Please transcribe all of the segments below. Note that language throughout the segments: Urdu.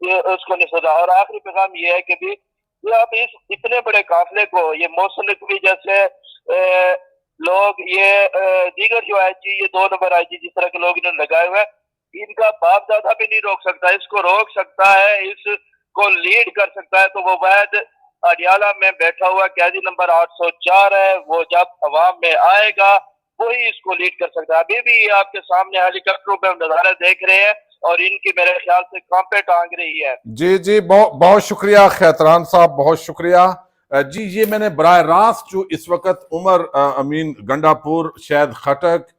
اس کو نہیں سنا. اور آخری پیغام یہ ہے کہ بھی یہ آپ اس اتنے بڑے قافلے کو یہ موسلکوی جیسے لوگ یہ دیگر جو آئی جی یہ 2 نمبر آئی جی جس طرح کے لوگ انہوں نے لگائے ہوئے ان کا باپ دادا بھی نہیں روک سکتا. اس کو روک سکتا ہے, اس کو لیڈ کر سکتا ہے تو وہ واحد اڈیالہ میں بیٹھا ہوا قیدی نمبر 804 ہے. وہ جب عوام میں آئے گا وہی اس کو لیڈ کر سکتا ہے. ابھی بھی آپ کے سامنے ہیلی کاپٹروں پہ ہم نظارہ دیکھ رہے ہیں اور ان کی میرے خیال سے کانپیں ٹانگ رہی ہے. جی جی بہت شکریہ خیطران صاحب, بہت شکریہ. جی یہ میں نے براہ راست جو اس وقت عمر امین گنڈا پور, شہد خٹک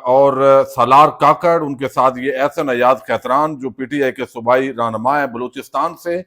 اور سالار کاکڑ, ان کے ساتھ یہ احسن ایاز خیطران جو پی ٹی آئی کے صوبائی رہنما ہیں بلوچستان سے,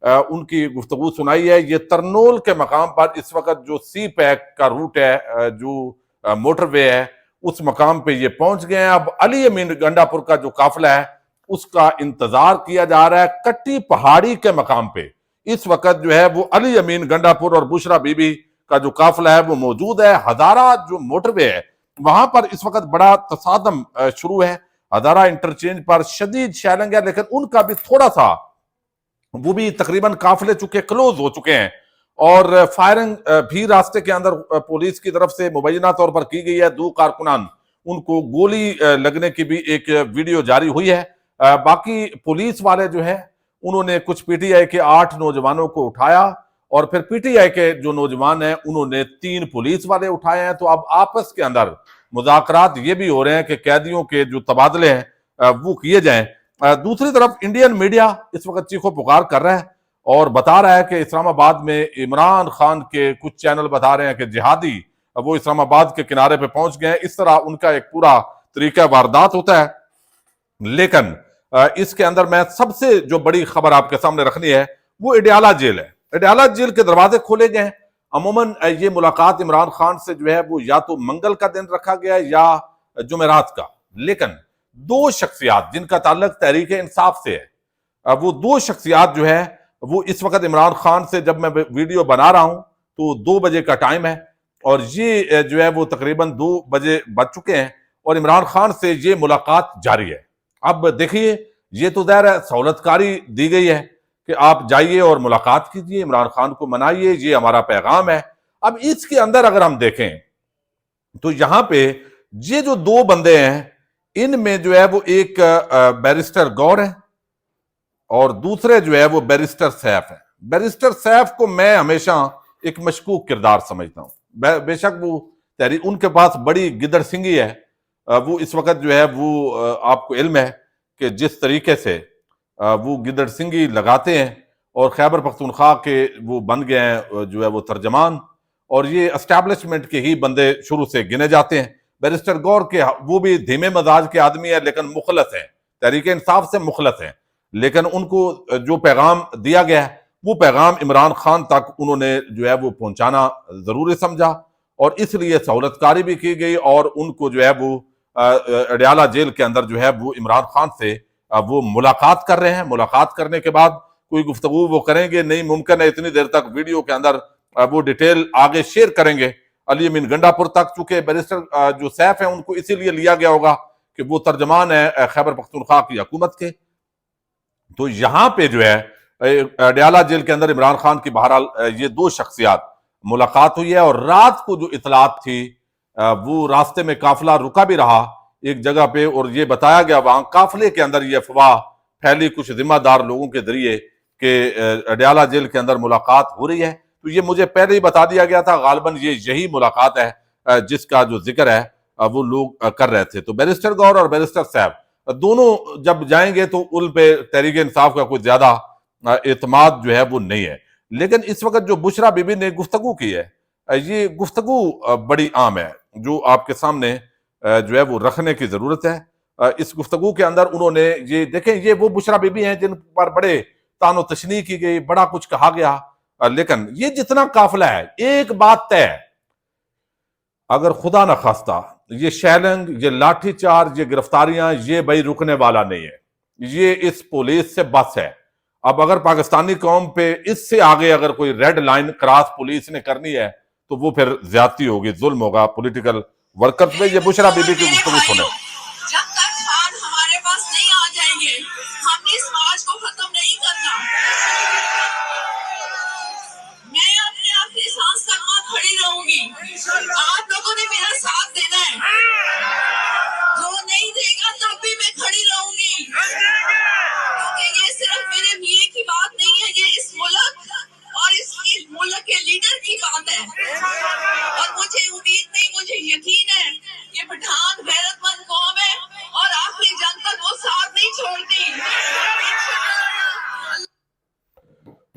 ان کی گفتگو سنائی ہے. یہ ترنول کے مقام پر اس وقت جو سی پیک کا روٹ ہے, جو موٹر وے ہے, اس مقام پہ یہ پہنچ گئے ہیں. اب علی امین گنڈا پور کا جو قافلہ ہے اس کا انتظار کیا جا رہا ہے. کٹی پہاڑی کے مقام پہ اس وقت جو ہے وہ علی امین گنڈا پور اور بشرا بی بی کا جو قافلہ ہے وہ موجود ہے. ہزارہ جو موٹر وے ہے وہاں پر اس وقت بڑا تصادم شروع ہے. ہزارہ انٹرچینج پر شدید شیلنگ ہے, لیکن ان کا بھی تھوڑا سا وہ بھی تقریباً قافلے چکے کلوز ہو چکے ہیں, اور فائرنگ بھی راستے کے اندر پولیس کی طرف سے مبینہ طور پر کی گئی ہے. 2 کارکنان ان کو گولی لگنے کی بھی ایک ویڈیو جاری ہوئی ہے. باقی پولیس والے جو ہیں انہوں نے کچھ پی ٹی آئی کے 8 نوجوانوں کو اٹھایا, اور پھر پی ٹی آئی کے جو نوجوان ہیں انہوں نے 3 پولیس والے اٹھائے ہیں. تو اب آپس کے اندر مذاکرات یہ بھی ہو رہے ہیں کہ قیدیوں کے جو تبادلے ہیں وہ کیے جائیں. دوسری طرف انڈین میڈیا اس وقت چیخو پکار کر رہا ہے اور بتا رہا ہے کہ اسلام آباد میں عمران خان کے کچھ چینل بتا رہے ہیں کہ جہادی وہ اسلام آباد کے کنارے پہ پہنچ گئے ہیں. اس طرح ان کا ایک پورا طریقہ واردات ہوتا ہے. لیکن اس کے اندر میں سب سے جو بڑی خبر آپ کے سامنے رکھنی ہے وہ اڈیالہ جیل ہے. اڈیالہ جیل کے دروازے کھولے گئے ہیں. عموماً یہ ملاقات عمران خان سے جو ہے وہ یا تو منگل کا دن رکھا گیا یا جمعرات کا, لیکن 2 شخصیات جن کا تعلق تحریک انصاف سے ہے, وہ 2 شخصیات جو ہے وہ اس وقت عمران خان سے, جب میں ویڈیو بنا رہا ہوں تو 2 بجے کا ٹائم ہے, اور یہ جو ہے وہ تقریباً 2 بجے بج چکے ہیں, اور عمران خان سے یہ ملاقات جاری ہے. اب دیکھیے یہ تو ظاہر ہے سہولت کاری دی گئی ہے کہ آپ جائیے اور ملاقات کیجئے, عمران خان کو منائیے, یہ ہمارا پیغام ہے. اب اس کے اندر اگر ہم دیکھیں تو یہاں پہ یہ جو 2 بندے ہیں ان میں جو ہے وہ ایک بیرسٹر گور ہے اور دوسرے جو ہے وہ بیرسٹر سیف ہے. بیرسٹر سیف کو میں ہمیشہ ایک مشکوک کردار سمجھتا ہوں. بے شک وہ ان کے پاس بڑی گدڑ سنگھی ہے. وہ اس وقت جو ہے وہ آپ کو علم ہے کہ جس طریقے سے وہ گدڑ سنگھی لگاتے ہیں, اور خیبر پختونخوا کے وہ بن گئے ہیں جو ہے وہ ترجمان, اور یہ اسٹیبلشمنٹ کے ہی بندے شروع سے گنے جاتے ہیں. بیرسٹر گور کے وہ بھی دھیمے مزاج کے آدمی ہیں لیکن مخلص ہیں, تحریک انصاف سے مخلص ہیں, لیکن ان کو جو پیغام دیا گیا ہے وہ پیغام عمران خان تک انہوں نے جو ہے وہ پہنچانا ضروری سمجھا, اور اس لیے سہولت کاری بھی کی گئی, اور ان کو جو ہے وہ اڈیالہ جیل کے اندر جو ہے وہ عمران خان سے وہ ملاقات کر رہے ہیں. ملاقات کرنے کے بعد کوئی گفتگو وہ کریں گے نہیں, ممکن ہے اتنی دیر تک ویڈیو کے اندر وہ ڈیٹیل آگے شیئر کریں گے علی امین گنڈا پور تک, چونکہ بیرسٹر جو سیف ہیں ان کو اسی لیے لیا گیا ہوگا کہ وہ ترجمان ہے خیبر پختونخوا کی حکومت کے. تو یہاں پہ جو ہے اڈیالہ جیل کے اندر عمران خان کی بہرحال یہ 2 شخصیات ملاقات ہوئی ہے, اور رات کو جو اطلاعات تھی وہ راستے میں قافلہ رکا بھی رہا ایک جگہ پہ, اور یہ بتایا گیا وہاں قافلے کے اندر یہ افواہ پھیلی کچھ ذمہ دار لوگوں کے ذریعے کہ اڈیالہ جیل کے اندر ملاقات ہو رہی ہے. تو یہ مجھے پہلے ہی بتا دیا گیا تھا, غالباً یہی ملاقات ہے جس کا جو ذکر ہے وہ لوگ کر رہے تھے. تو بیرسٹر گور اور بیرسٹر صاحب دونوں جب جائیں گے تو ان پہ تحریک انصاف کا کوئی زیادہ اعتماد جو ہے وہ نہیں ہے. لیکن اس وقت جو بشرا بی بی نے گفتگو کی ہے یہ گفتگو بڑی عام ہے جو آپ کے سامنے جو ہے وہ رکھنے کی ضرورت ہے. اس گفتگو کے اندر انہوں نے یہ دیکھیں, یہ وہ بشرا بی بی ہیں جن پر بڑے تان و تشنیع کی گئی, بڑا کچھ کہا گیا, لیکن یہ جتنا قافلہ ہے ایک بات طے ہے, اگر خدا نہ خواستہ یہ شیلنگ, یہ لاٹھی چارج, یہ گرفتاریاں, یہ بھائی رکنے والا نہیں ہے. یہ اس پولیس سے بس ہے. اب اگر پاکستانی قوم پہ اس سے آگے اگر کوئی ریڈ لائن کراس پولیس نے کرنی ہے تو وہ پھر زیادتی ہوگی, ظلم ہوگا پولیٹیکل ورکرز پہ. یہ بشرا بی بی کی گفتگو سنیں. جب تک خان ہمارے پاس نہیں آ جائیں گے ہم اس مارچ کو ختم نہیں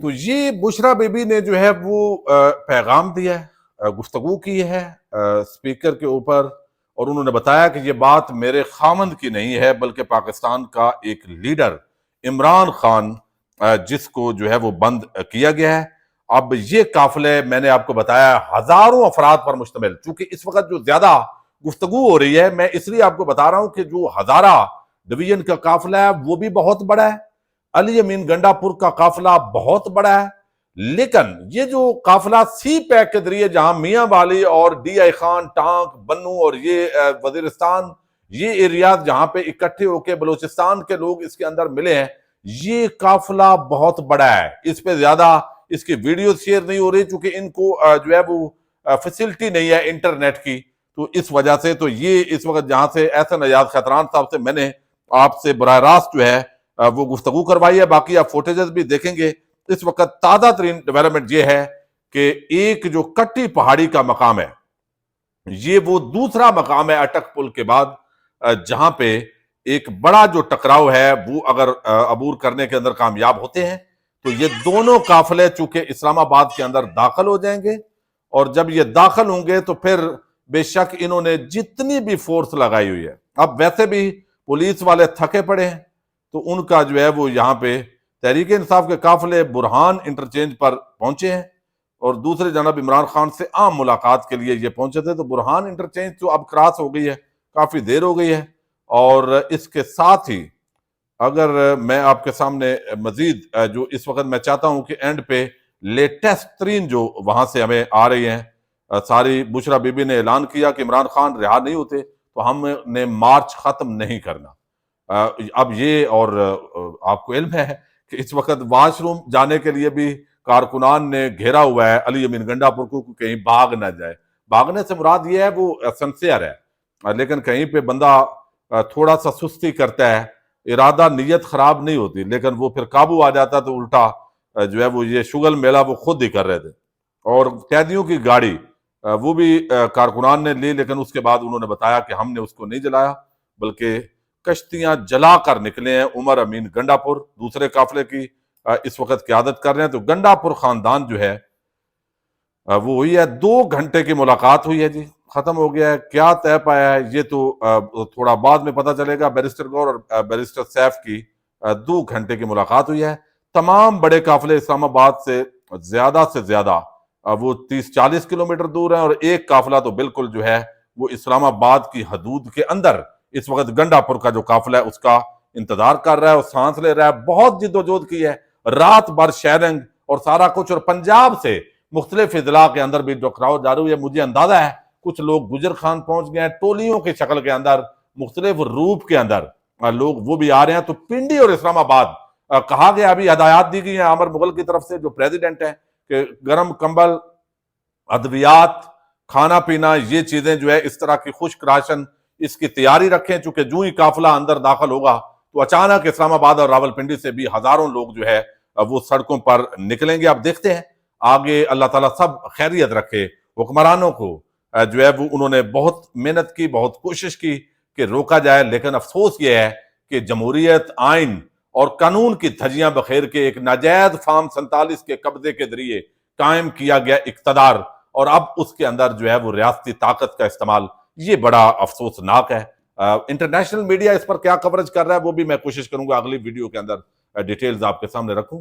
تو یہ بشرا بی بی نے جو ہے وہ پیغام دیا ہے، گفتگو کی ہے اسپیکر کے اوپر، اور انہوں نے بتایا کہ یہ بات میرے خامند کی نہیں ہے بلکہ پاکستان کا ایک لیڈر عمران خان جس کو جو ہے وہ بند کیا گیا ہے۔ اب یہ قافلے میں نے آپ کو بتایا ہزاروں افراد پر مشتمل، چونکہ اس وقت جو زیادہ گفتگو ہو رہی ہے، میں اس لیے آپ کو بتا رہا ہوں کہ جو ہزارہ ڈویژن کا قافلہ ہے وہ بھی بہت بڑا ہے، علی امین گنڈا پور کا قافلہ بہت بڑا ہے، لیکن یہ جو قافلہ سی پیک کے ذریعے جہاں میاں والی اور ڈی آئی خان، ٹانک، بنو اور یہ وزیرستان، یہ ایریاز جہاں پہ اکٹھے ہو کے بلوچستان کے لوگ اس کے اندر ملے ہیں، یہ قافلہ بہت بڑا ہے۔ اس پہ زیادہ اس کی ویڈیو شیئر نہیں ہو رہی چونکہ ان کو جو ہے وہ فیسلٹی نہیں ہے انٹرنیٹ کی، تو اس وجہ سے تو یہ اس وقت جہاں سے احسن ایاز خطران صاحب سے میں نے آپ سے براہ راست جو ہے وہ گفتگو کروائی ہے، باقی آپ فوٹیجز بھی دیکھیں گے۔ اس وقت تازہ ترین ڈیولپمنٹ یہ ہے کہ ایک جو کٹی پہاڑی کا مقام ہے، یہ وہ دوسرا مقام ہے اٹک پل کے بعد جہاں پہ ایک بڑا جو ٹکراؤ ہے وہ اگر عبور کرنے کے اندر کامیاب ہوتے ہیں تو یہ دونوں قافلے چونکہ اسلام آباد کے اندر داخل ہو جائیں گے، اور جب یہ داخل ہوں گے تو پھر بے شک انہوں نے جتنی بھی فورس لگائی ہوئی ہے، اب ویسے بھی پولیس والے تھکے پڑے ہیں تو ان کا جو ہے وہ یہاں پہ تحریک انصاف کے قافلے برہان انٹرچینج پر پہنچے ہیں، اور دوسرے جناب عمران خان سے عام ملاقات کے لیے یہ پہنچے تھے، تو برہان انٹرچینج تو اب کراس ہو گئی ہے، کافی دیر ہو گئی ہے۔ اور اس کے ساتھ ہی اگر میں آپ کے سامنے مزید جو اس وقت میں چاہتا ہوں کہ اینڈ پہ لیٹسٹ ترین جو وہاں سے ہمیں آ رہی ہیں، ساری بشرا بی بی نے اعلان کیا کہ عمران خان رہا نہیں ہوتے تو ہم نے مارچ ختم نہیں کرنا۔ اب یہ اور آپ کو علم ہے کہ اس وقت واش روم جانے کے لیے بھی کارکنان نے گھیرا ہوا ہے علی امین گنڈا پور کو کہیں بھاگ نہ جائے۔ بھاگنے سے مراد یہ ہے وہ سنسیئر ہے، لیکن کہیں پہ بندہ تھوڑا سا سستی کرتا ہے، ارادہ نیت خراب نہیں ہوتی، لیکن وہ پھر قابو آ جاتا تو الٹا جو ہے وہ یہ شغل میلہ وہ خود ہی کر رہے تھے۔ اور قیدیوں کی گاڑی وہ بھی کارکنان نے لی، لیکن اس کے بعد انہوں نے بتایا کہ ہم نے اس کو نہیں جلایا بلکہ کشتیاں جلا کر نکلے ہیں۔ عمر امین گنڈا پور دوسرے قافلے کی اس وقت قیادت کر رہے ہیں، تو گنڈا پور خاندان جو ہے وہ ہوئی ہے 2 گھنٹے کی ملاقات ہوئی ہے جی، ختم ہو گیا ہے۔ کیا طے پایا ہے یہ تو تھوڑا بعد میں پتہ چلے گا۔ بیرسٹر گور اور بیرسٹر سیف کی 2 گھنٹے کی ملاقات ہوئی ہے۔ تمام بڑے قافلے اسلام آباد سے زیادہ وہ 30-40 کلومیٹر دور ہیں، اور ایک قافلہ تو بالکل جو ہے وہ اسلام آباد کی حدود کے اندر اس وقت گنڈا پور کا جو قافلہ ہے اس کا انتظار کر رہا ہے اور سانس لے رہا ہے۔ بہت جد و جہد کی ہے، رات بھر شیرنگ اور سارا کچھ، اور پنجاب سے مختلف اضلاع کے اندر بھی ٹکراؤ جاری ہوئی ہے۔ مجھے اندازہ ہے کچھ لوگ گجر خان پہنچ گئے ہیں، ٹولیوں کی شکل کے اندر، مختلف روپ کے اندر لوگ وہ بھی آ رہے ہیں۔ تو پنڈی اور اسلام آباد کہا گیا، ابھی ہدایات دی گئی ہیں عامر مغل کی طرف سے جو پریزیڈنٹ ہیں کہ گرم کمبل، ادویات، کھانا پینا، یہ چیزیں جو ہے اس طرح کی خشک راشن اس کی تیاری رکھیں، چونکہ جو ہی قافلہ اندر داخل ہوگا تو اچانک اسلام آباد اور راول پنڈی سے بھی ہزاروں لوگ جو ہے وہ سڑکوں پر نکلیں گے۔ اب دیکھتے ہیں آگے، اللہ تعالیٰ سب خیریت رکھے۔ حکمرانوں کو جو ہے وہ انہوں نے بہت محنت کی، بہت کوشش کی کہ روکا جائے، لیکن افسوس یہ ہے کہ جمہوریت، آئین اور قانون کی دھجیاں بخیر کے ایک ناجائز فارم 47 کے قبضے کے ذریعے قائم کیا گیا اقتدار، اور اب اس کے اندر جو ہے وہ ریاستی طاقت کا استعمال، یہ بڑا افسوسناک ہے۔ انٹرنیشنل میڈیا اس پر کیا کوریج کر رہا ہے وہ بھی میں کوشش کروں گا اگلی ویڈیو کے اندر ڈیٹیلز آپ کے سامنے رکھوں۔